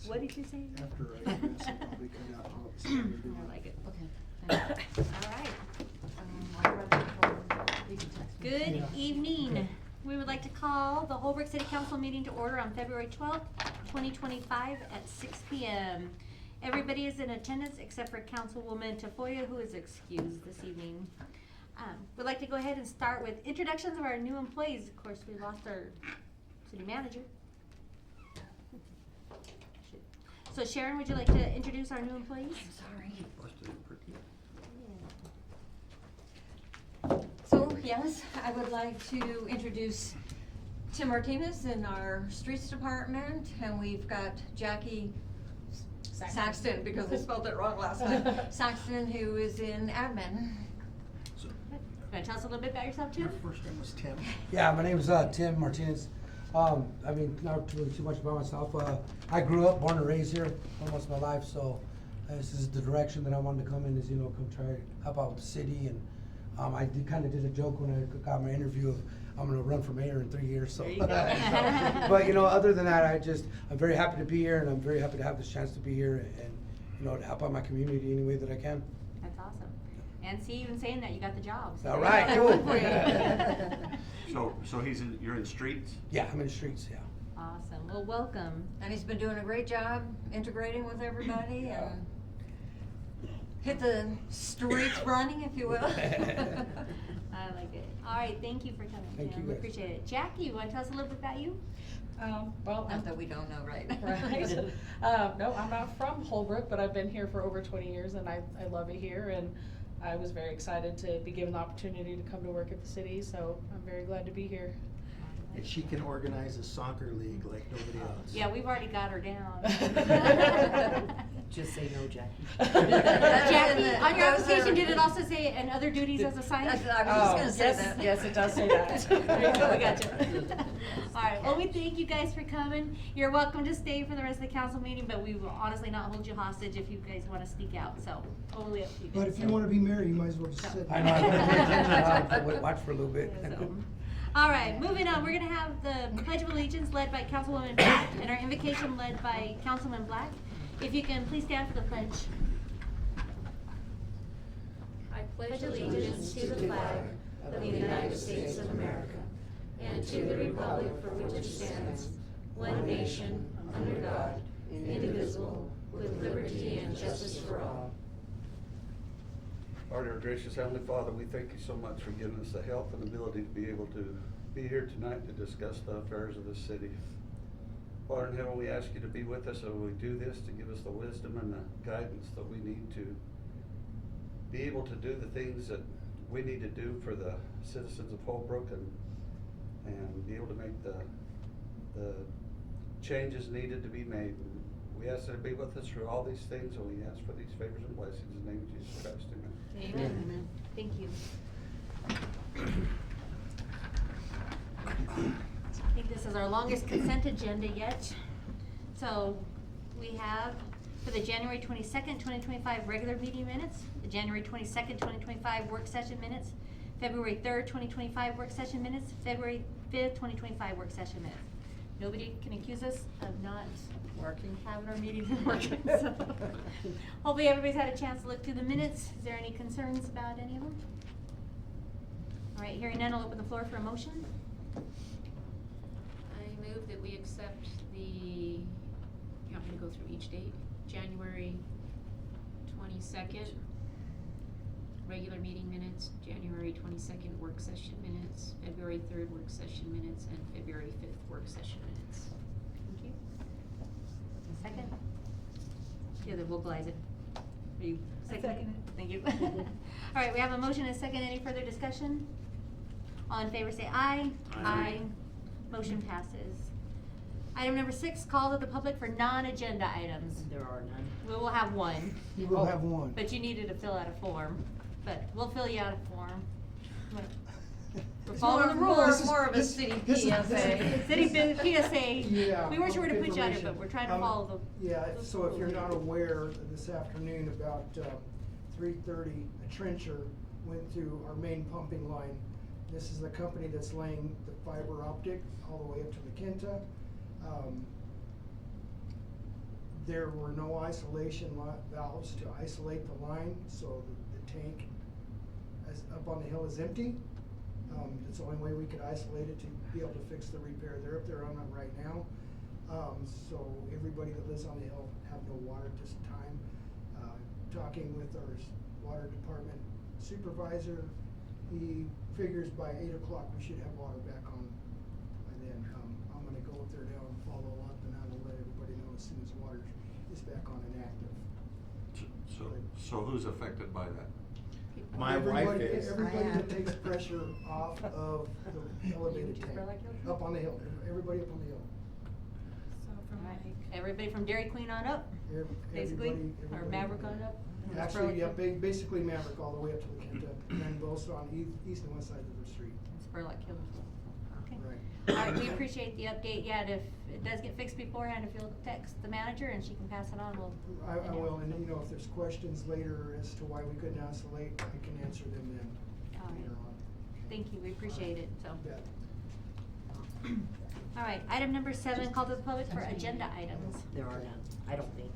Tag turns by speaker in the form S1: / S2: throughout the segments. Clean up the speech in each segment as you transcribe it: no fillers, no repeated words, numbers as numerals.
S1: What did you say?
S2: After I do this, I'll probably cut out all the stuff.
S1: I like it. Okay. All right. Good
S2: Yeah.
S1: evening. We would like to call the Holbrook City Council meeting to order on February 12th, 2025 at 6 p.m. Everybody is in attendance except for Councilwoman Tafoya, who is excused this evening. We'd like to go ahead and start with introductions of our new employees. Of course, we lost our city manager. So Sharon, would you like to introduce our new employees?
S3: So, yes, I would like to introduce Tim Martinez in our streets department, and we've got Jackie Saxton, because I spelled it wrong last time, Saxton, who is in admin.
S2: So,
S1: Want to tell us a little bit about yourself, Tim?
S2: your first name was Tim.
S4: Yeah, my name is Tim Martinez. I mean, not really too much about myself. I grew up, born and raised here almost my life, so this is the direction that I wanted to come in, is, you know, come try to help out with the city. And I kind of did a joke when I got my interview of I'm going to run for mayor in 3 years. So,
S1: There you go.
S4: but you know, other than that, I'm very happy to be here, and I'm very happy to have this chance to be here and you know, to help out my community any way that I can.
S1: That's awesome. And see, even saying that, you got the job. So
S4: All right,
S1: that's
S4: cool.
S1: good for you.
S5: So you're in streets?
S4: Yeah, I'm in the streets. Yeah.
S1: Awesome. Well, welcome.
S3: And he's been doing a great job integrating with everybody and hit the streets running, if you will.
S1: I like it. All right, thank you for coming,
S4: Thank
S1: Tim.
S4: you,
S1: We
S4: guys.
S1: appreciate it. Jackie, you want to tell us a little bit about you?
S6: Well,
S3: Not that we don't know, right?
S6: right. No, I'm not from Holbrook, but I've been here for over 20 years, and I love it here. And I was very excited to be given the opportunity to come to work at the city, so I'm very glad to be here.
S2: And she can organize a soccer league like nobody else.
S1: Yeah, we've already got her down.
S7: Just say no, Jackie.
S1: Jackie, on your
S3: Those are-
S1: application, did it also say and other duties as assigned?
S3: I was just gonna say
S6: yes,
S3: that.
S6: yes, it does say that.
S1: There you go, we got you. All right, well, we thank you guys for coming. You're welcome to stay for the rest of the council meeting, but we will honestly not hold you hostage if you guys want to sneak out, so totally up to you guys.
S2: But if you want to be mayor, you might as well just sit.
S4: I know. I better pay attention. Watch for a little bit.
S1: So, all right, moving on, we're gonna have the Pledge of Allegiance led by Councilwoman Black and our invocation led by Councilman Black. If you can, please stand for the pledge.
S8: I pledge allegiance to the flag of the United States of America and to the republic for which it stands, one nation, under God, indivisible, with liberty and justice for all.
S5: Our dear gracious Heavenly Father, we thank you so much for giving us the health and ability to be able to be here tonight to discuss the affairs of this city. Father in heaven, we ask you to be with us as we do this, to give us the wisdom and the guidance that we need to be able to do the things that we need to do for the citizens of Holbrook and be able to make the changes needed to be made. And we ask that you be with us through all these things, and we ask for these favors and blessings in the name of Jesus Christ. Amen.
S1: Amen. Thank you. I think this is our longest consent agenda yet. So we have for the January 22nd, 2025 regular meeting minutes, the January 22nd, 2025 work session minutes, February 3rd, 2025 work session minutes, February 5th, 2025 work session minutes. Nobody can accuse us of not having our meetings and working, so. Hopefully everybody's had a chance to look through the minutes. Is there any concerns about any of them? All right, hearing none, I'll open the floor for a motion.
S8: I move that we accept you want me to go through each date? January 22nd, regular meeting minutes, January 22nd work session minutes, February 3rd work session minutes, and February 5th work session minutes.
S1: Thank you. A second? Yeah, then vocalize it. Are you second?
S6: second
S1: Thank you. All right, we have a motion and a second. Any further discussion? All in favor say aye. Aye. Motion passes. Item number 6, call to the public for non-agenda items.
S7: There are none.
S1: We will have one,
S2: You will have one.
S1: but you needed to fill out a form. But we'll fill you out a form. We're following the rules.
S3: More of a city PSA.
S1: City PSA.
S9: Yeah,
S1: We weren't sure where to put you on it,
S9: information.
S1: but we're trying to follow the.
S9: Yeah, so if you're not aware, this afternoon about 3:30, a trencher went through our main pumping line. This is the company that's laying the fiber optic all the way up to McKinta. There were no isolation valves to isolate the line, so the tank up on the hill is empty. It's the only way we could isolate it to be able to fix the repair. They're up there on it right now. So everybody that lives on the hill have no water at this time. Talking with our water department supervisor, he figures by 8 o'clock we should have water back on by then. I'm gonna go up there now and follow up, and I will let everybody know as soon as water is back on and active.
S5: So who's affected by that?
S2: My wife
S9: Everybody-
S2: is.
S9: Everybody
S3: I am.
S9: that takes pressure off of the elevated tank, up on the hill, everybody up on the hill.
S6: So from
S1: Right.
S6: like,
S1: Everybody from Dairy Queen on up, basically, or
S9: Everybody.
S1: Maverick on up?
S9: Actually, yeah, basically Maverick all the way up to the Kenta, and both on east and west side of the street.
S1: Spurlock Hill. Okay.
S9: Right.
S1: All right, we appreciate the update. Yeah, and if it does get fixed beforehand, if you'll text the manager and she can pass it on, we'll.
S9: I will, and you know, if there's questions later as to why we couldn't isolate, I can answer them then
S1: All right.
S9: later on.
S1: Thank you, we appreciate it, so.
S9: Yeah.
S1: All right, item number 7, call to the public for agenda items.
S7: There are none, I don't think.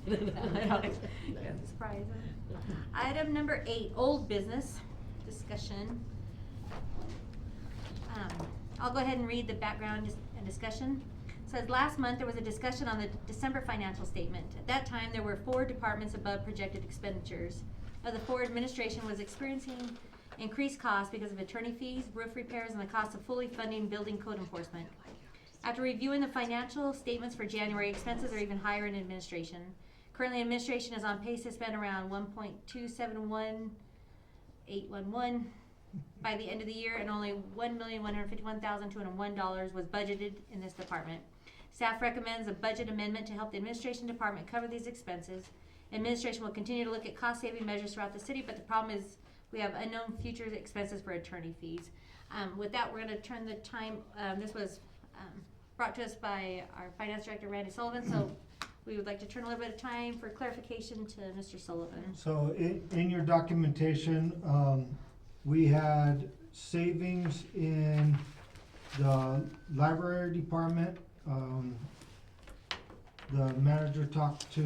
S1: Yeah, surprise, huh? Item number 8, old business discussion. I'll go ahead and read the background and discussion. It says, last month there was a discussion on the December financial statement. At that time, there were 4 departments above projected expenditures. Of the 4, administration was experiencing increased costs because of attorney fees, roof repairs, and the cost of fully funding building code enforcement. After reviewing the financial statements for January, expenses are even higher in administration. Currently, administration is on pace to spend around $1.271811 by the end of the year, and only $1,151,201 was budgeted in this department. Staff recommends a budget amendment to help the administration department cover these expenses. Administration will continue to look at cost-saving measures throughout the city, but the problem is we have unknown future expenses for attorney fees. With that, we're going to turn the time. This was brought to us by our finance director, Randy Sullivan, so we would like to turn a little bit of time for clarification to Mr. Sullivan.
S10: So in your documentation, we had savings in the library department. The manager talked to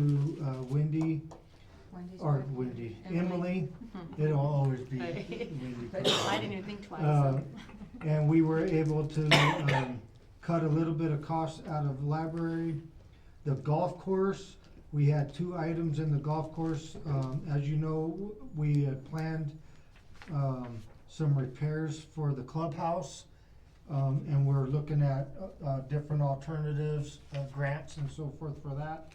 S10: Emily. It'll always be Wendy.
S1: I didn't even think twice. So.
S10: And we were able to cut a little bit of cost out of library. The golf course, we had 2 items in the golf course. As you know, we had planned some repairs for the clubhouse. And we're looking at different alternatives, grants and so forth for that,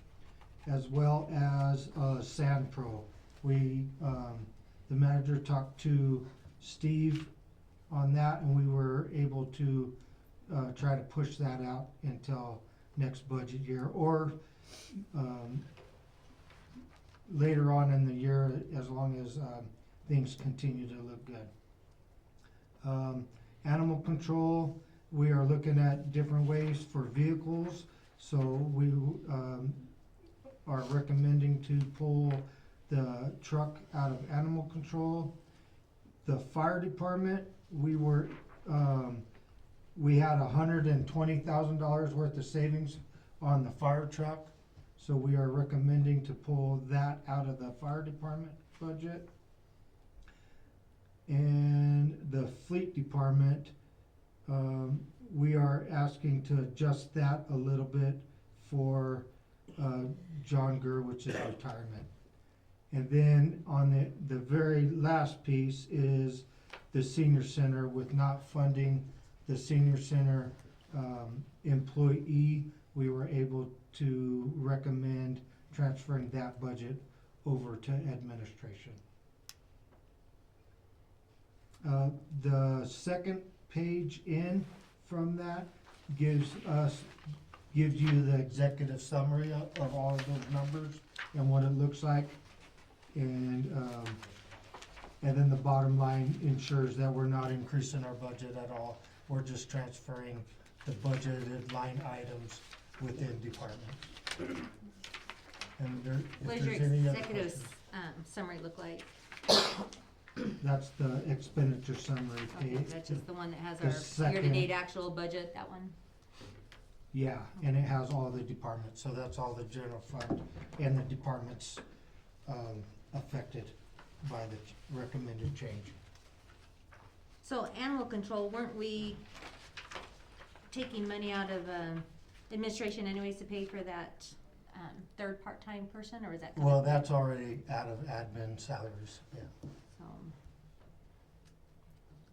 S10: as well as Sand Pro. We, the manager talked to Steve on that, and we were able to try to push that out until next budget year, or later on in the year, as long as things continue to look good. Animal control, we are looking at different ways for vehicles, so we are recommending to pull the truck out of animal control. The fire department, we had $120,000 worth of savings on the fire truck, so we are recommending to pull that out of the fire department budget. And the fleet department, we are asking to adjust that a little bit for John Gurwich's retirement. And then on the very last piece is the senior center, with not funding the senior center employee, we were able to recommend transferring that budget over to administration. The second page in from that gives you the executive summary of all of those numbers and what it looks like. And then the bottom line ensures that we're not increasing our budget at all. We're just transferring the budgeted line items within department. And
S1: What
S10: if
S1: does your
S10: there's any other
S1: executive
S10: questions,
S1: summary look like?
S10: that's the expenditure summary
S1: Okay,
S10: page.
S1: that's just the one that has
S10: The
S1: our
S10: second-
S1: year-to-date actual budget, that one?
S10: Yeah, and it has all the departments, so that's all the general fund and the departments, affected by the recommended change.
S1: So animal control, weren't we taking money out of, administration anyways to pay for that, third part-time person, or is that coming?
S10: Well, that's already out of admin salaries, yeah.
S1: So,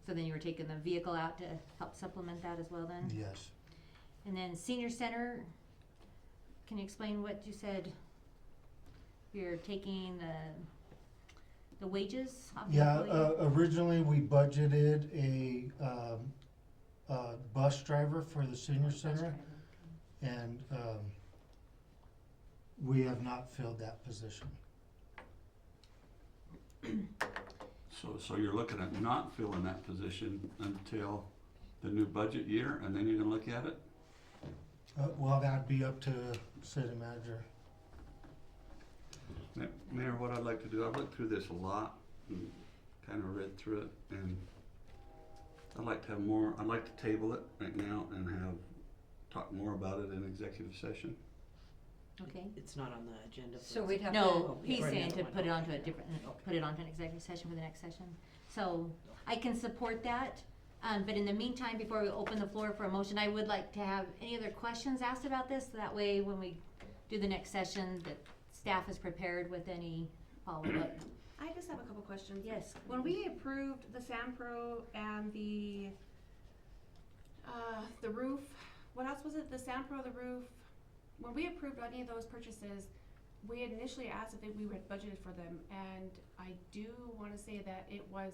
S1: so then you were taking the vehicle out to help supplement that as well then?
S10: Yes.
S1: And then senior center, can you explain what you said? You're taking the wages off the
S10: Yeah,
S1: employee?
S10: originally we budgeted a bus driver for the senior center, and, we have not filled that position.
S5: So you're looking at not filling that position until the new budget year, and then you're gonna look at it?
S10: Well, that'd be up to city manager.
S5: Mayor, what I'd like to do, I've looked through this a lot and kind of read through it, and I'd like to have more, I'd like to table it right now and talk more about it in executive session.
S1: Okay.
S7: It's not on the agenda.
S3: So we'd have
S1: No,
S3: to.
S1: he's
S7: for
S1: saying
S7: another
S1: to
S7: one.
S1: put it onto a
S7: Okay.
S1: different,
S7: Okay.
S1: put it onto an executive session for the next session. So I can support that, but in the meantime, before we open the floor for a motion, I would like to have any other questions asked about this. That way, when we do the next session, that staff is prepared with any follow-up.
S11: I just have a couple questions.
S1: Yes.
S11: When we approved the SandPro and the roof, what else was it? The SandPro, the roof. When we approved any of those purchases, we had initially asked if we had budgeted for them, and I do want to say that it was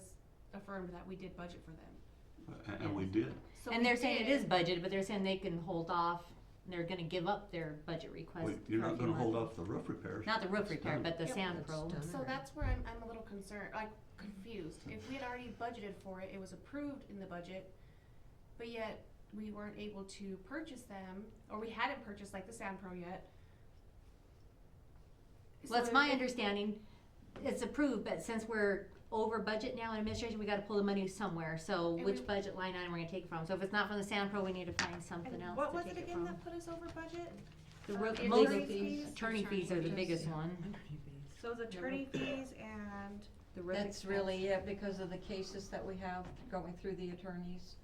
S11: affirmed that we did budget for them.
S5: And we did.
S11: So
S1: And
S11: we
S1: they're saying it is
S11: did.
S1: budgeted, but they're saying they can hold off, and they're gonna give up their budget request.
S5: Wait, you're
S1: for a
S5: not
S1: few
S5: gonna hold
S1: months.
S5: off the roof repairs?
S1: Not the roof
S5: It's
S1: repair,
S5: done.
S1: but the
S11: Yep.
S1: Sand Pro.
S3: That's
S11: So that's where I'm a little concerned, like confused. If we had already budgeted for it, it was approved in the budget, but yet we weren't able to purchase them, or we hadn't purchased like the SandPro yet.
S1: Well, it's
S11: So
S1: my
S11: if-
S1: understanding, it's approved, but since we're over budget now in administration, we gotta pull the money somewhere, so
S11: And
S1: which
S11: we-
S1: budget line item we're gonna take it from? So if it's not from the Sand Pro, we need to find something
S11: And
S1: else
S11: what
S1: to
S11: was
S1: take
S11: it
S1: it
S11: again
S1: from.
S11: that put us over budget?
S1: The
S11: Uh,
S1: ro-
S11: the
S1: most
S11: attorney fees?
S1: attorney fees are the biggest one.
S11: So it was attorney fees and,
S1: The roof
S3: That's
S1: expense.
S3: really it, because of the cases that we have going through the attorneys.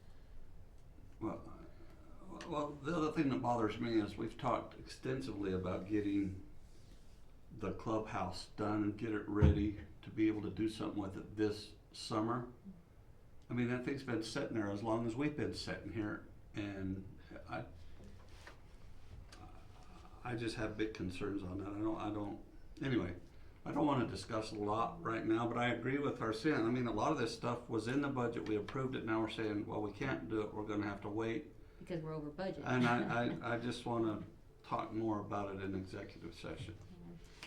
S5: Well, the other thing that bothers me is we've talked extensively about getting the clubhouse done and get it ready to be able to do something with it this summer. I mean, that thing's been sitting there as long as we've been sitting here, and I just have big concerns on that. Anyway, I don't wanna discuss a lot right now, but I agree with Arsen. I mean, a lot of this stuff was in the budget, we approved it, now we're saying, well, we can't do it, we're gonna have to wait.
S1: Because we're over budget.
S5: And I just wanna talk more about it in executive session.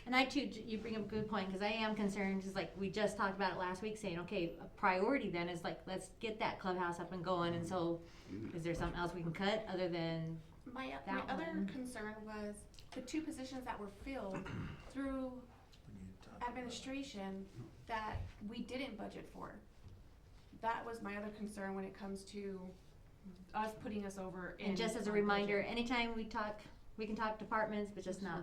S1: And I too, you bring up a good point, cause I am concerned, just like we just talked about it last week, saying, okay, a priority then is like, let's get that clubhouse up and going, and so, is there something else we can cut other than,
S11: my
S1: That
S11: other
S1: one.
S11: concern was the two positions that were filled through administration that we didn't budget for. That was my other concern when it comes to us putting us over in.
S1: and just as a
S11: our
S1: reminder,
S11: budget.
S1: anytime we talk, we can talk departments, but just not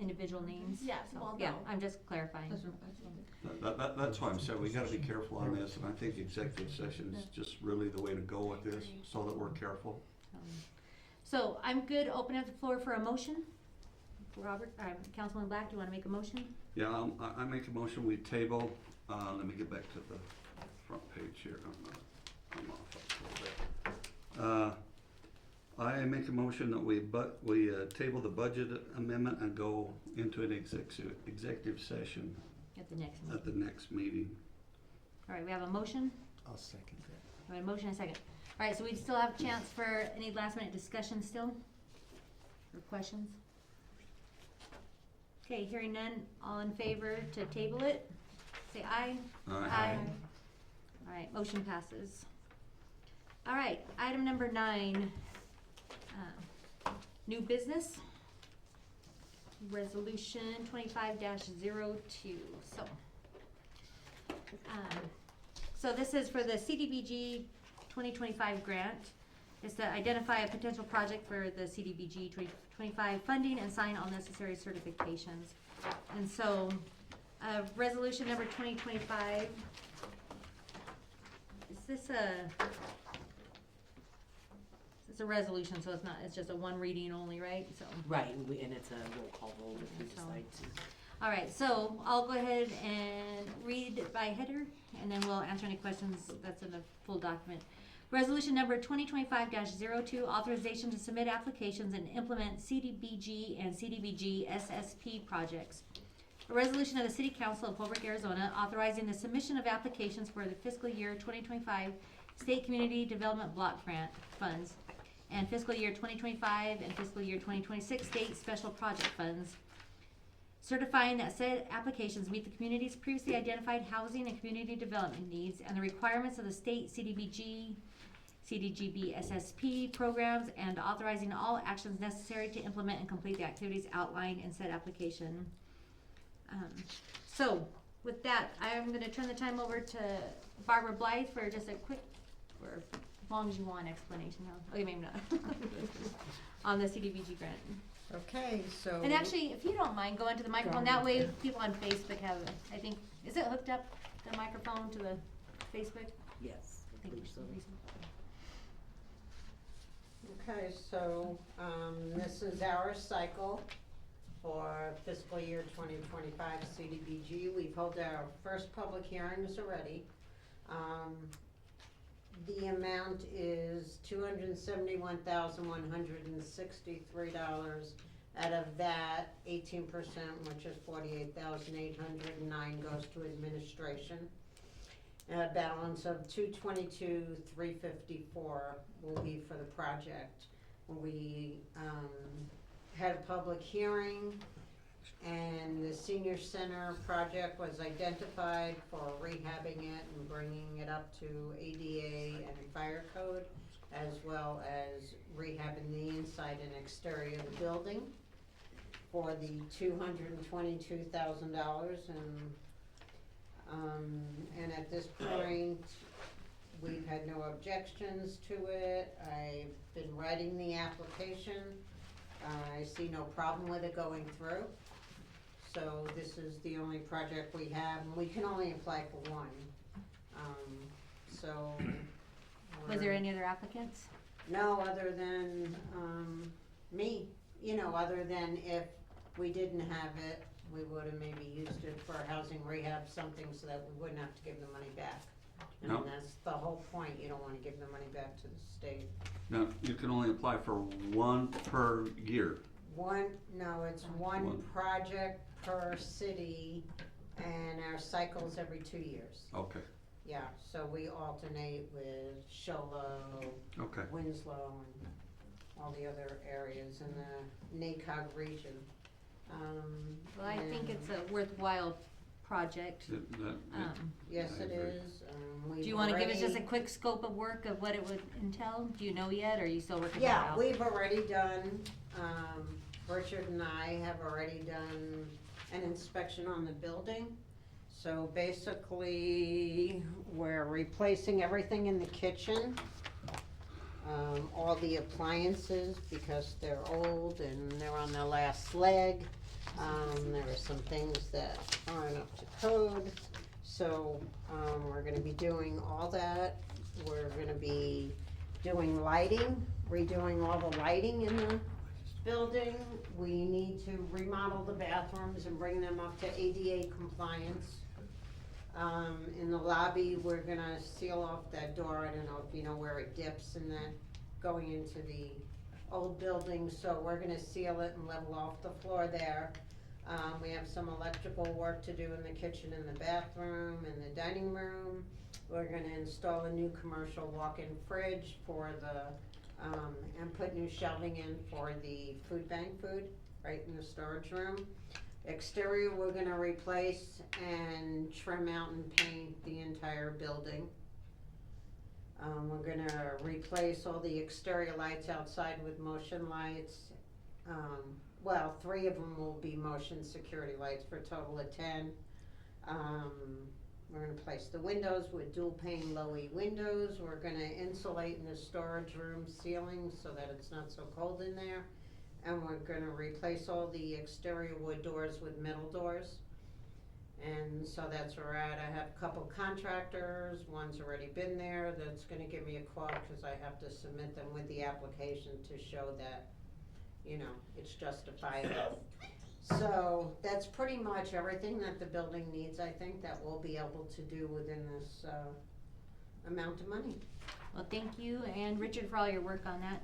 S1: individual names.
S11: Yes,
S1: So,
S11: well,
S1: yeah,
S11: no.
S1: I'm just clarifying.
S3: Those are budgeted.
S5: That's why I'm saying, we gotta be careful on this, and I think executive session is just really the way to go with this, so that we're careful.
S1: So I'm good, open up the floor for a motion. Robert, Councilman Black, do you wanna make a motion?
S5: Yeah, I make a motion, we table, let me get back to the front page here, I'm off a little bit. I make a motion that we table the budget amendment and go into an executive session
S1: At the next meeting.
S5: at the next meeting.
S1: All right, we have a motion,
S2: I'll second that.
S1: we have a motion and a second. All right, so we still have a chance for any last minute discussion still? Or questions? Okay, hearing none, all in favor to table it, say aye.
S5: Aye.
S1: All right, motion passes. All right, item number 9, new business. Resolution 25-02, so this is for the CDBG 2025 grant. is to identify a potential project for the CDBG 2025 funding and sign all necessary certifications. And so, resolution number 2025, is this it's a resolution, so it's just a one reading only, right? So.
S7: Right, and it's a roll call vote if we
S1: So-
S7: decide to.
S1: All right, so I'll go ahead and read by header, and then we'll answer any questions that's in the full document. Resolution number 2025-02, authorization to submit applications and implement CDBG and CDBG SSP projects. A resolution of the City Council of Holbrook, Arizona, authorizing the submission of applications for the fiscal year 2025 State Community Development Block Grant funds and fiscal year 2025 and fiscal year 2026 State Special Project funds, certifying that said applications meet the community's previously identified housing and community development needs and the requirements of the state CDBG, CDGB SSP programs, and authorizing all actions necessary to implement and complete the activities outlined in said application. So, with that, I'm gonna turn the time over to Barbara Blythe for just a quick, or as long as you want, explanation. Okay, maybe not. On the CDBG grant.
S12: Okay, so.
S1: And actually, if you don't mind going to the microphone, that way people on Facebook have, I think, is it hooked up, the microphone to the Facebook?
S7: Yes, I
S1: Thank you.
S7: believe so.
S12: Okay, so, this is our cycle for fiscal year 2025 CDBG. We've held our first public hearings already. The amount is $271,163. Out of that, 18%, which is $48,809, goes to administration. A balance of $222,354 will be for the project. We had a public hearing, and the senior center project was identified for rehabbing it and bringing it up to ADA and fire code, as well as rehabbing the inside and exterior of the building for the $222,000. And at this point, we've had no objections to it. I've been writing the application. I see no problem with it going through. So this is the only project we have, and we can only apply for one. So.
S1: Was there any other applicants?
S12: No, other than, me, other than if we didn't have it, we would've maybe used it for housing rehab, something so that we wouldn't have to give the money back. I mean,
S5: No.
S12: that's the whole point, you don't wanna give the money back to the state.
S5: Now, you can only apply for one per year.
S12: It's one project per city, and our cycle's every 2 years.
S5: Okay,
S12: Yeah, so we alternate with Sholo,
S5: okay.
S12: Winslow, and all the other areas in the NACOG region.
S1: Well, I think it's a worthwhile project.
S12: Yes,
S5: I
S12: it
S5: agree.
S12: is.
S1: Do you wanna give us just a quick scope of work of what it would entail? Do you know yet, or are you still working that
S12: Yeah,
S1: out?
S12: we've already done, Richard and I have already done an inspection on the building. So basically, we're replacing everything in the kitchen. All the appliances, because they're old and they're on their last leg. There are some things that aren't up to code. So, we're gonna be doing all that. We're gonna be doing lighting, redoing all the lighting in the building. We need to remodel the bathrooms and bring them up to ADA compliance. In the lobby, we're gonna seal off that door. I don't know if you know where it dips and that going into the old building. So we're gonna seal it and level off the floor there. We have some electrical work to do in the kitchen and the bathroom and the dining room. We're gonna install a new commercial walk-in fridge for the, and put new shelving in for the food bank food, right in the storage room. Exterior, we're gonna replace and trim out and paint the entire building. We're gonna replace all the exterior lights outside with motion lights. 3 of them will be motion security lights for a total of 10. We're gonna place the windows with dual pane low E windows. We're gonna insulate in the storage room ceiling so that it's not so cold in there. And we're gonna replace all the exterior wood doors with metal doors. And so that's where we're at. I have a couple contractors, one's already been there, that's gonna give me a call, cause I have to submit them with the application to show that, you know, it's justifiable. So that's pretty much everything that the building needs, I think, that we'll be able to do within this, amount of money.
S1: Well, thank you, and Richard, for all your work on that.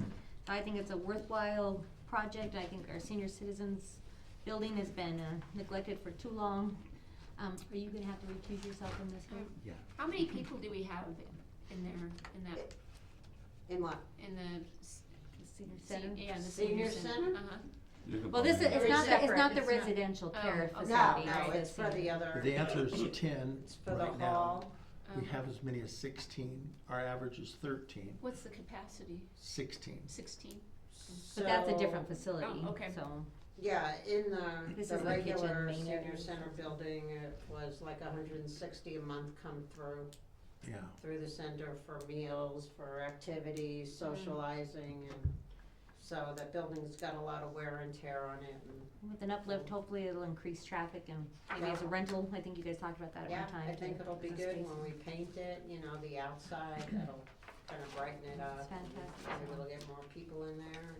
S1: I think it's a worthwhile project. I think our senior citizens building has been neglected for too long. Are you gonna have to recuse yourself from this one?
S2: Yeah.
S8: How many people do we have in there, in that,
S12: In what?
S8: in the
S1: Senior center?
S8: Yeah, the
S12: Senior center?
S8: Uh-huh.
S1: Well, this is, it's not, the- it's not the
S3: Separate. It's not-
S1: residential
S8: Oh,
S1: care
S8: okay.
S1: facility.
S12: No, no, it's for the
S1: senior.
S12: other.
S2: The answer is 10
S12: It's for the
S2: right now.
S12: hall.
S2: We have as many as 16. Our average is 13,
S8: What's the capacity?
S2: 16.
S8: 16?
S1: But that's a
S12: So-
S1: different facility,
S8: Oh, okay.
S1: so.
S12: Yeah, in
S1: This
S12: the
S1: is the kitchen,
S12: regular
S1: main
S12: senior
S1: area.
S12: center building, it was like $160 a month come
S2: Yeah.
S12: through the center for meals, for activities, socializing, and so that building's got a lot of wear and tear on it, and
S1: With an uplift, hopefully it'll increase traffic and maybe as a rental, I think you guys talked about that at
S12: yeah,
S1: one time.
S12: I think
S1: too,
S12: it'll be
S1: as a
S12: good
S1: space.
S12: when we paint it, you know, the outside, that'll kind of brighten it up.
S1: It's fantastic.
S12: Maybe we'll get more people in there,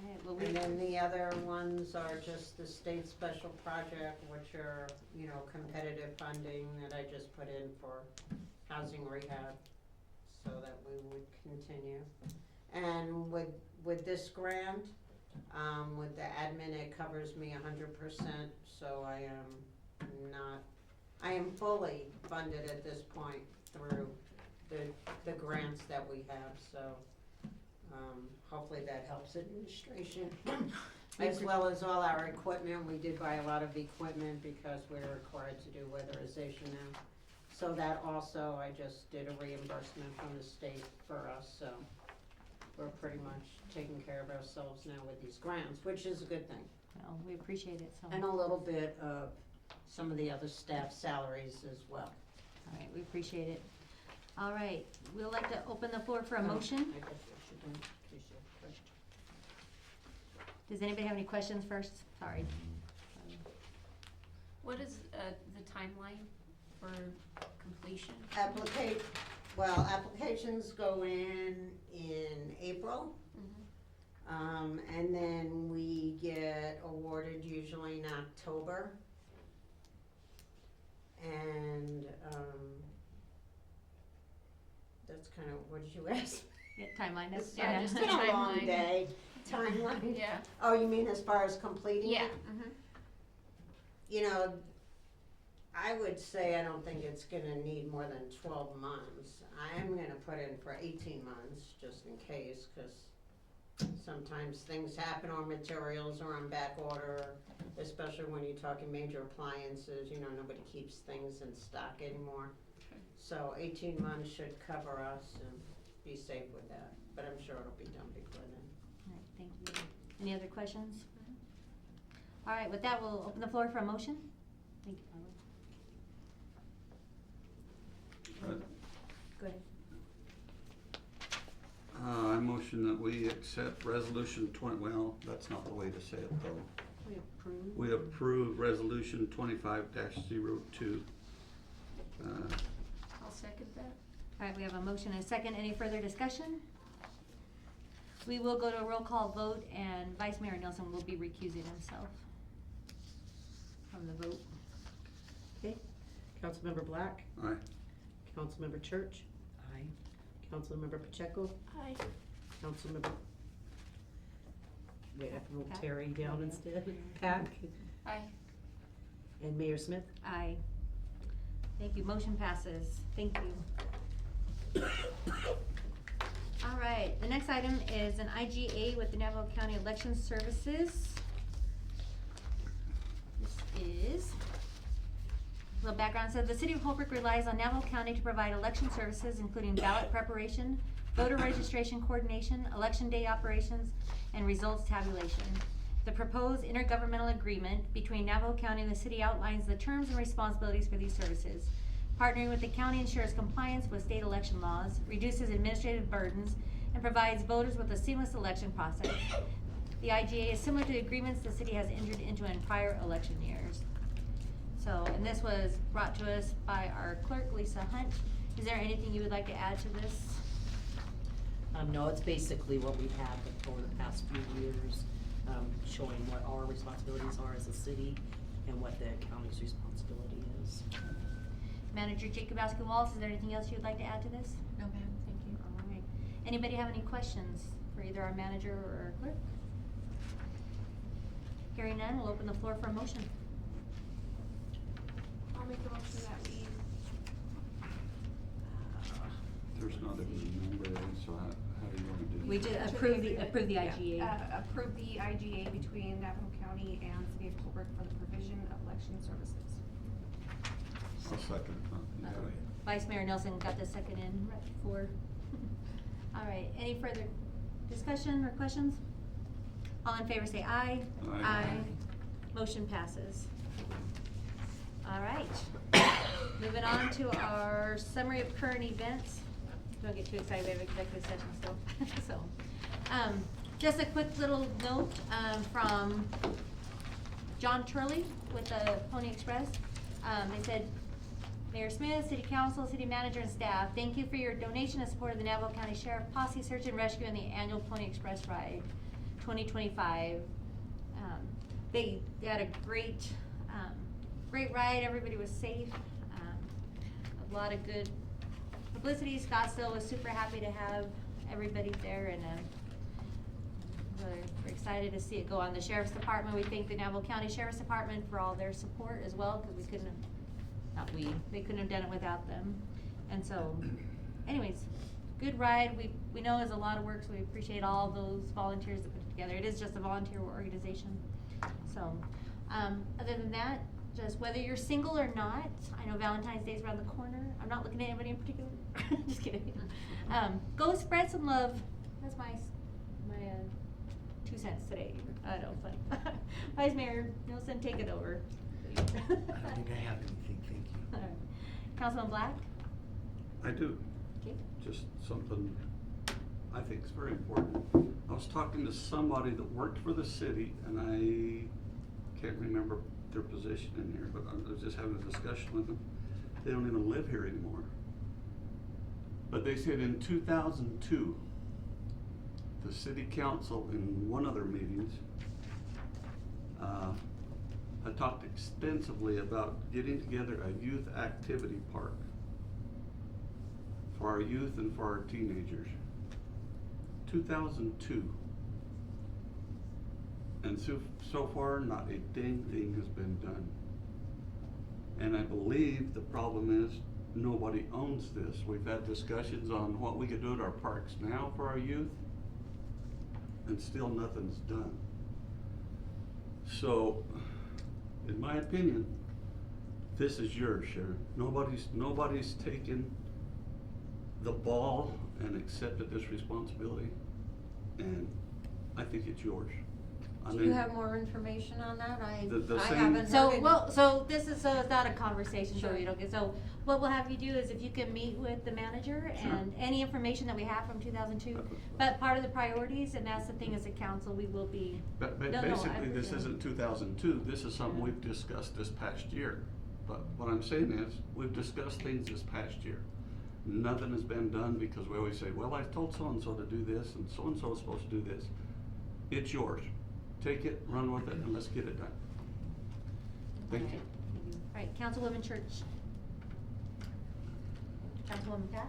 S1: Alright, well, we,
S12: and then the other ones are just the state special project, which are, you know, competitive funding that I just put in for housing rehab, so that we would continue. And with this grant, with the admin, it covers me 100%, so I am fully funded at this point through the grants that we have, so, hopefully that helps administration. As well as all our equipment, we did buy a lot of equipment because we're required to do weatherization now. So that also, I just did a reimbursement from the state for us, so we're pretty much taking care of ourselves now with these grants, which is a good thing.
S1: well, we appreciate it, so.
S12: And a little bit of some of the other staff salaries as well.
S1: Alright, we appreciate it. Alright, we'd like to open the floor for a motion.
S12: I guess we should do, in case you have questions.
S1: Does anybody have any questions first? Sorry.
S8: What is the timeline for completion?
S12: Applications go in April. And then we get awarded usually in October. And, that's kind of, what did you ask?
S1: Yeah, timeline, that's,
S12: It's
S1: yeah.
S12: it's been a long
S8: Timeline.
S12: day, timeline.
S8: Yeah.
S12: Oh, you mean as far as completing it?
S8: Yeah.
S12: You know, I would say I don't think it's gonna need more than 12 months. I am gonna put in for 18 months, just in case, cause sometimes things happen or materials are on back order, especially when you're talking major appliances, you know, nobody keeps things in stock anymore. So 18 months should cover us and be safe with that, but I'm sure it'll be done before then.
S1: Alright, thank you. Any other questions? Alright, with that, we'll open the floor for a motion. Thank you, Paula. Go ahead.
S5: I motion that we accept resolution well, that's not the way to say it though.
S7: We approve.
S5: We approve resolution 25-02.
S8: I'll second that.
S1: Alright, we have a motion and a second. Any further discussion? We will go to a roll call vote and Vice Mayor Nelson will be recusing himself from the vote.
S7: Okay. Councilmember Black,
S5: Aye.
S7: Councilmember Church,
S12: Aye.
S7: Councilmember Pacheco,
S8: Aye.
S7: Councilmember. Wait, I have to move
S1: Pat?
S7: Terry down instead. Pat,
S8: Aye.
S7: and Mayor Smith.
S1: Aye. Thank you. Motion passes. Thank you. All right, the next item is an IGA with the Navajo County Election Services. This is, a little background, so the city of Holbrook relies on Navajo County to provide election services, including ballot preparation, voter registration coordination, election day operations, and results tabulation. The proposed intergovernmental agreement between Navajo County and the city outlines the terms and responsibilities for these services. partnering with the county ensures compliance with state election laws, reduces administrative burdens, and provides voters with a seamless election process. The IGA is similar to the agreements the city has entered into in prior election years. So, and this was brought to us by our clerk, Lisa Hunt. Is there anything you would like to add to this?
S7: No, it's basically what we've had for the past few years, showing what our responsibilities are as a city and what the county's responsibility is.
S1: Manager Jacobowski Wallace, is there anything else you would like to add to this?
S3: No, ma'am, thank you.
S1: All right. Anybody have any questions for either our manager or our clerk? Hearing none, we'll open the floor for a motion.
S11: I'll make a motion that we,
S5: There's not even a number, so how do you wanna do it?
S1: We did approve the IGA.
S11: approve the IGA between Navajo County and City of Holbrook for the provision of election services.
S5: I'll second it. You got it.
S1: Vice Mayor Nelson got the second in right before. All right, any further discussion or questions? All in favor say aye.
S5: Aye.
S1: Motion passes. All right. Moving on to our summary of current events. Don't get too excited, we have executive session still. So, just a quick little note, from John Turley with the Pony Express. They said, Mayor Smith, City Council, City Manager, and staff, thank you for your donation and support of the Navajo County Sheriff Posse Search and Rescue and the annual Pony Express Ride 2025. They had a great ride. Everybody was safe. A lot of good publicity. Scottsdale was super happy to have everybody there, and we're excited to see it go on. The Sheriff's Department, we thank the Navajo County Sheriff's Department for all their support as well, because they couldn't have done it without them. And so, anyways, good ride. We know it's a lot of work, so we appreciate all those volunteers that put it together. It is just a volunteer organization. So, other than that, just whether you're single or not, I know Valentine's Day is around the corner. I'm not looking at anybody in particular. Just kidding. Go spread some love. That's my 2 cents today. I know, fun. Vice Mayor Nelson, take it over.
S2: I don't think I have anything, thank you.
S1: All right. Councilman Black?
S5: I do.
S1: Okay.
S5: Just something I think is very important. I was talking to somebody that worked for the city, and I can't remember their position in here, but I was just having a discussion with them. They don't even live here anymore. But they said in 2002, the city council in one of their meetings had talked extensively about getting together a youth activity park for our youth and for our teenagers. 2002. And so far, not a dang thing has been done. And I believe the problem is nobody owns this. We've had discussions on what we could do at our parks now for our youth, and still nothing's done. So, in my opinion, this is yours, Sharon. Nobody's taken the ball and accepted this responsibility, and I think it's yours.
S3: Do you have more information on that?
S5: The
S3: I
S5: same-
S3: haven't heard
S1: So,
S3: any.
S1: so it's not a conversation, so
S3: Sure.
S1: you don't get, so what we'll have you do is if you can meet with the manager
S5: Sure.
S1: and any information that we have from 2002, but part of the priorities, and that's the thing as a council, we will be.
S5: But
S1: No,
S5: basically,
S1: I-
S5: this isn't 2002, this is something we've discussed this past year. But what I'm saying is, we've discussed things this past year. Nothing has been done because we always say, well, I told so-and-so to do this, and so-and-so is supposed to do this. It's yours. Take it, run with it, and let's get it done. Thank you.
S1: All right, Councilwoman Church. Councilwoman Pat?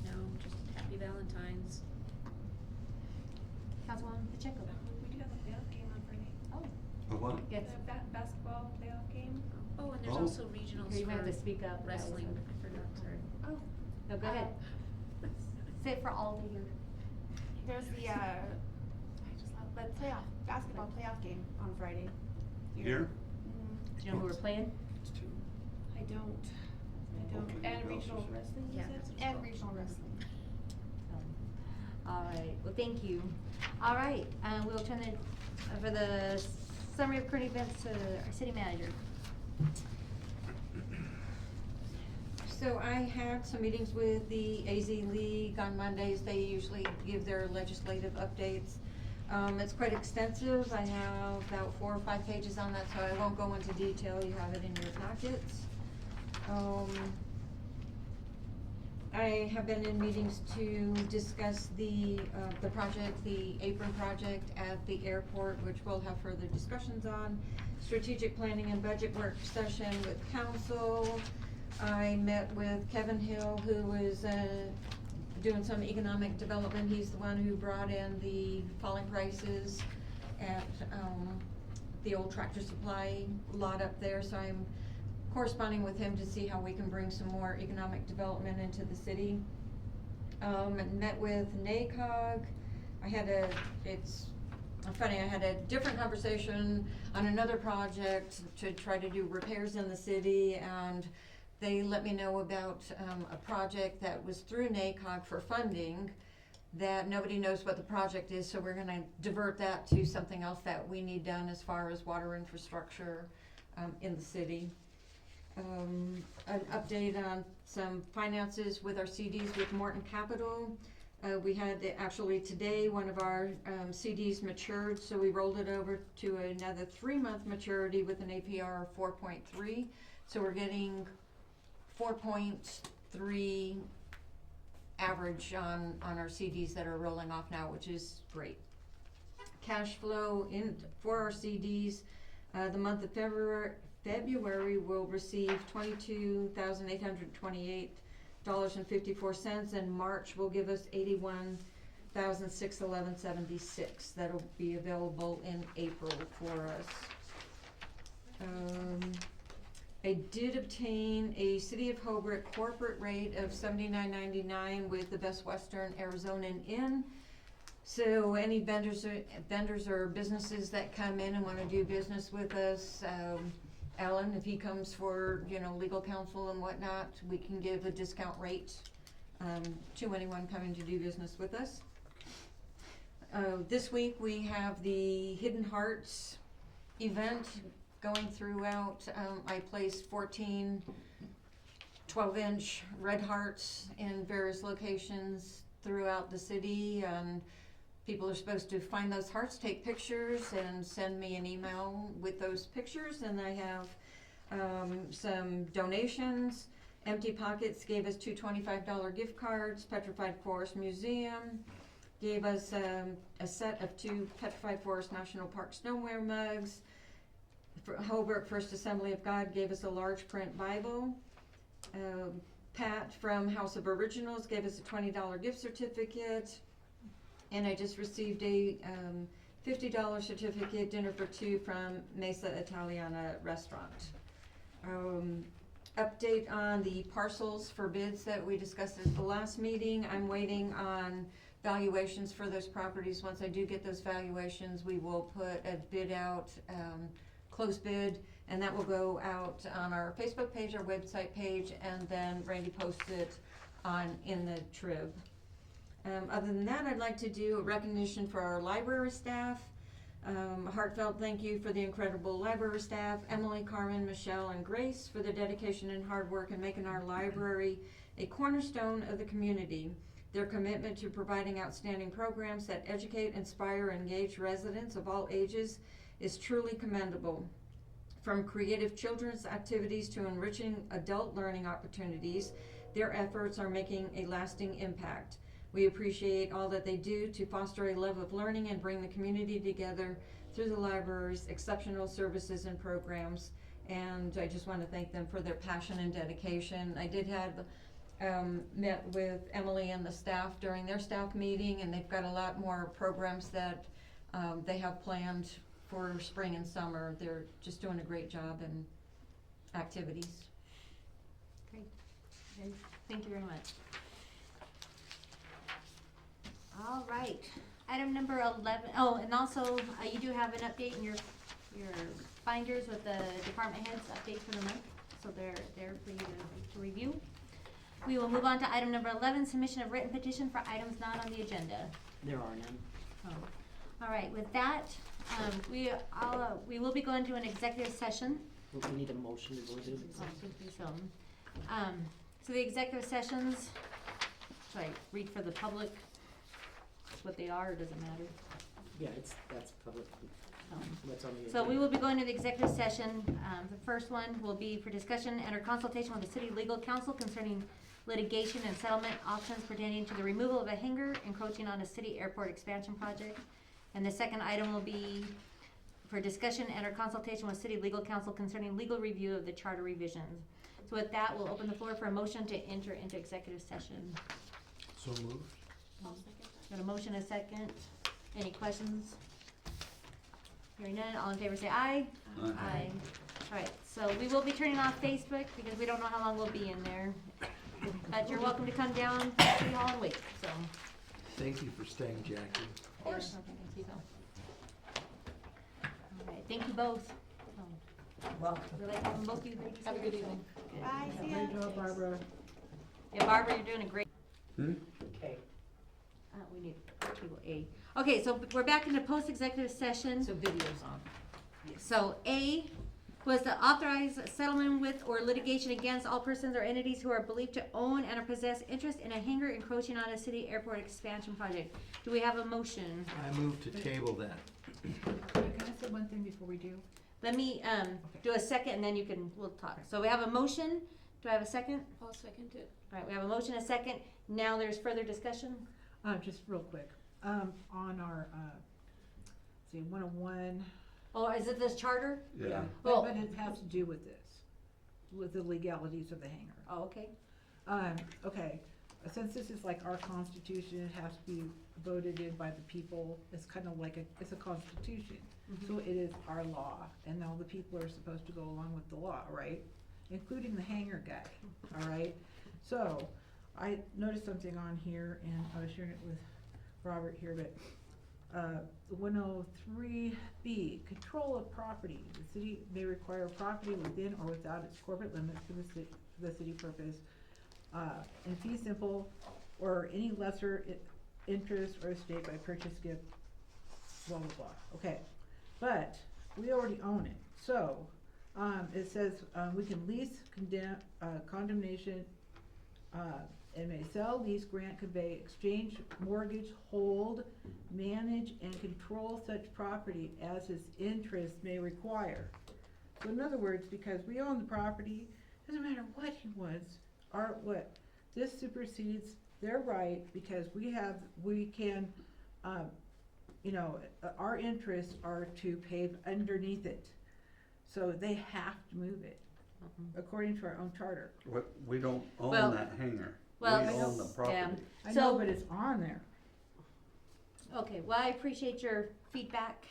S8: No, just happy Valentine's.
S1: Councilwoman Pacheco?
S11: We do have a playoff game on Friday.
S1: Oh,
S5: A what?
S1: yes.
S11: The basketball playoff game.
S8: Oh, and there's
S5: Oh.
S8: also regionals
S1: Okay, you might have to
S8: for
S1: speak up. That was
S8: wrestling.
S1: a-
S8: I forgot, sorry.
S11: Oh.
S1: No, go ahead. Say it for all to hear.
S11: There's the, I just love, the basketball playoff game on Friday.
S5: Here?
S11: Mhm.
S1: Do you know who we're playing?
S2: It's two.
S11: I don't.
S5: Okay,
S11: And
S5: what else
S11: regional
S5: is it?
S11: wrestling, you
S8: Yeah,
S11: said?
S8: that's what it's
S11: And
S8: called.
S11: regional wrestling.
S1: All right, well, thank you. All right, we'll turn for the summary of current events to our city manager.
S3: So I had some meetings with the AZ League on Mondays. They usually give their legislative updates. It's quite extensive. I have about 4 or 5 pages on that, so I won't go into detail. You have it in your packets. I have been in meetings to discuss the project, the apron project at the airport, which we'll have further discussions on. Strategic planning and budget work session with council. I met with Kevin Hill, who was, doing some economic development. He's the one who brought in the falling prices at, the old Tractor Supply lot up there, so I'm corresponding with him to see how we can bring some more economic development into the city. And met with NACOG. It's funny, I had a different conversation on another project to try to do repairs in the city, and they let me know about a project that was through NACOG for funding that nobody knows what the project is, so we're gonna divert that to something else that we need done as far as water infrastructure in the city. An update on some finances with our CDs with Morton Capital. We had actually today, one of our CDs matured, so we rolled it over to another 3-month maturity with an APR of 4.3. So we're getting 4.3 average on our CDs that are rolling off now, which is great. Cash flow for our CDs, the month of February will receive $22,828.54, and March will give us $81,611.76. That'll be available in April for us. I did obtain a City of Holbrook corporate rate of $79.99 with the Best Western Arizonan Inn. So any vendors or businesses that come in and wanna do business with us, Alan, if he comes for, legal counsel and whatnot, we can give a discount rate, to anyone coming to do business with us. This week we have the Hidden Hearts event going throughout. I placed 14 12-inch red hearts in various locations throughout the city, and people are supposed to find those hearts, take pictures, and send me an email with those pictures. And I have some donations. Empty Pockets gave us 2 $25 gift cards. Petrified Forest Museum gave us a set of 2 Petrified Forest National Park stoneware mugs. Holbrook First Assembly of God gave us a large print Bible. Pat from House of Originals gave us a $20 gift certificate. And I just received a $50 certificate, dinner for 2 from Mesa Italiana Restaurant. Update on the parcels for bids that we discussed at the last meeting. I'm waiting on valuations for those properties. Once I do get those valuations, we will put a bid out, closed bid, and that will go out on our Facebook page, our website page, and then Randy posts it in the Trib. Other than that, I'd like to do a recognition for our library staff. A heartfelt thank you for the incredible library staff, Emily, Carmen, Michelle, and Grace, for their dedication and hard work in making our library a cornerstone of the community. Their commitment to providing outstanding programs that educate, inspire, and engage residents of all ages is truly commendable. From creative children's activities to enriching adult learning opportunities, their efforts are making a lasting impact. We appreciate all that they do to foster a love of learning and bring the community together through the library's exceptional services and programs. And I just want to thank them for their passion and dedication. I did have met with Emily and the staff during their staff meeting, and they've got a lot more programs that they have planned for spring and summer. They're just doing a great job in activities.
S1: Great. Thank you very much. All right, item number 11. Oh, and also, you do have an update in your binders with the department heads update for the month, so they're there for you to review. We will move on to item number 11, submission of written petition for items not on the agenda.
S7: There are none.
S1: Oh. All right, with that, we will be going to an executive session.
S7: We need a motion to go into executive.
S1: So, So the executive sessions, should I read for the public what they are, or does it matter?
S7: Yeah, that's public, what's on the agenda.
S1: So we will be going to the executive session. The first one will be for discussion and or consultation with the city legal counsel concerning litigation and settlement options pertaining to the removal of a hangar encroaching on a city airport expansion project. And the second item will be for discussion and or consultation with city legal counsel concerning legal review of the charter revisions. So with that, we'll open the floor for a motion to enter into executive session.
S2: So moved.
S11: I'll second that.
S1: Got a motion, a second. Any questions? Hearing none, all in favor say aye.
S5: Aye.
S1: Alright, so we will be turning off Facebook because we don't know how long we'll be in there. But you're welcome to come down to City Hall and wait, so.
S2: Thank you for staying, Jackie.
S1: Of course. Alright, thank you both.
S4: Well,
S1: We'd like to have them both you ladies.
S6: Have a good evening.
S11: Bye, see ya.
S4: great job, Barbara.
S1: Yeah, Barbara, you're doing a great.
S7: Okay,
S1: We need table A. Okay, so we're back into post-executive session.
S7: so video's on.
S1: So A was to authorize settlement with or litigation against all persons or entities who are believed to own and or possess interest in a hangar encroaching on a city airport expansion project. Do we have a motion?
S2: I move to table that.
S13: Can I say one thing before we do?
S1: Let me, do a second and then we'll talk. So we have a motion. Do I have a second?
S8: I'll second it.
S1: All right, we have a motion, a second. Now there's further discussion.
S13: Just real quick, on our, see, 101,
S1: Oh, is it this charter?
S5: Yeah.
S1: Well-
S13: but it has to do with this, with the legalities of the hangar.
S1: Oh, okay.
S13: Okay, since this is like our constitution, it has to be voted in by the people. It's kind of like it's a constitution. So it is our law, and all the people are supposed to go along with the law, right? Including the hangar guy, all right? So, I noticed something on here, and I was sharing it with Robert here, but, 103B, control of property. The city may require property within or without its corporate limits for the city purpose, in fee simple, or any lesser interest or estate by purchase, gift, blah, blah, blah. Okay, but we already own it. So, it says, we can lease, condemnation, and may sell, lease, grant, convey, exchange, mortgage, hold, manage, and control such property as its interest may require. So in other words, because we own the property, doesn't matter what he wants, this supersedes their right, because we can, our interests are to pave underneath it. So they have to move it, according to our own charter.
S5: We don't
S1: Well-
S5: own that hangar. We
S1: well,
S5: own the property.
S13: I
S1: So-
S13: know, but it's on there.
S1: Okay, well, I appreciate your feedback.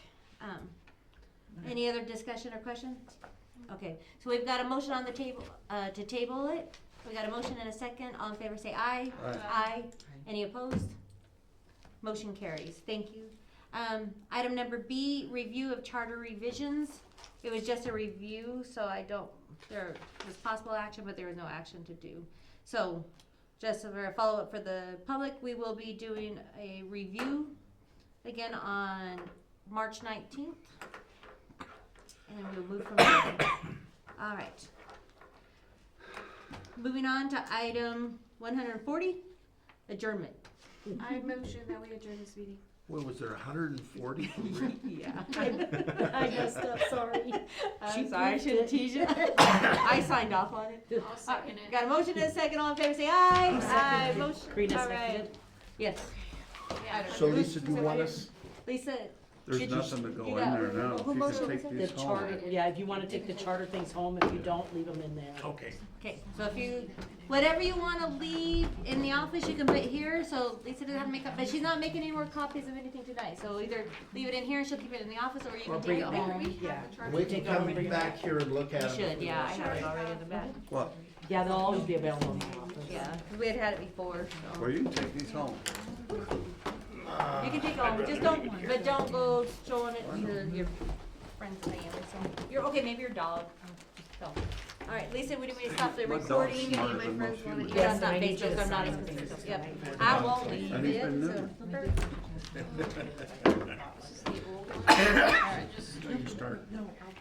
S1: Any other discussion or question? Okay, so we've got a motion on the table, to table it. We got a motion and a second. All in favor say aye.
S5: Aye.
S1: Aye. Any opposed? Motion carries. Thank you. Item number B, review of charter revisions. It was just a review, so there was possible action, but there was no action to do. So, just for a follow-up for the public, we will be doing a review again on March 19th. And we'll move from there. All right. Moving on to item 140, adjournment.
S11: I motion that we adjourn this meeting.
S2: What was there, 140?
S1: Yeah.
S7: I messed up, sorry.
S1: I'm sorry, I shouldn't tease you. I signed off on it.
S8: I'll second it.
S1: Got a motion and a second, all in favor say aye. Aye, motion,
S7: Karina
S1: all right.
S7: seconded.
S1: Yes,
S11: Yeah.
S2: So Lisa, do you want us,
S1: Lisa,
S5: There's
S1: Did you-
S5: nothing to go
S1: you
S5: in
S1: got-
S5: there now. If
S1: who
S5: you
S1: motioned
S5: can take
S1: Lisa?
S7: The
S5: these home.
S7: charter, yeah, if you wanna take the charter things home, if you don't, leave them in there.
S2: okay.
S1: okay, so if you, whatever you wanna leave in the office, you can put here, so Lisa doesn't have to make up, but she's not making any more copies of anything tonight, so either leave it in here and she'll keep it in the office, or you
S7: Or
S1: can
S7: bring
S1: take
S7: it
S1: it
S7: home,
S1: home.
S7: yeah.
S2: We
S7: Take
S2: can
S7: it home
S2: come
S7: and bring it
S2: back here and look at
S1: You
S2: them.
S1: should, yeah, I have it already in the back,
S5: What?
S7: Yeah, they'll always be available in the office.
S1: yeah, 'cause we had it before, so.
S5: Well, you can take these home.
S1: You can take it home, just don't go showing it to your friends and family, so, okay, maybe your dog, so. All right, Lisa, we need to stop the
S5: My dog's
S1: recording.
S5: smarter than most humans.
S1: Yeah, that's not
S7: I need you
S1: Facebook,
S7: to
S1: I'm not
S7: sign
S1: as
S7: everything.
S1: consistent, yep, I won't leave
S5: And he's
S1: it,
S5: been
S1: so.
S5: living.
S8: This is the old one. All right, just
S2: You start.
S13: No, I'll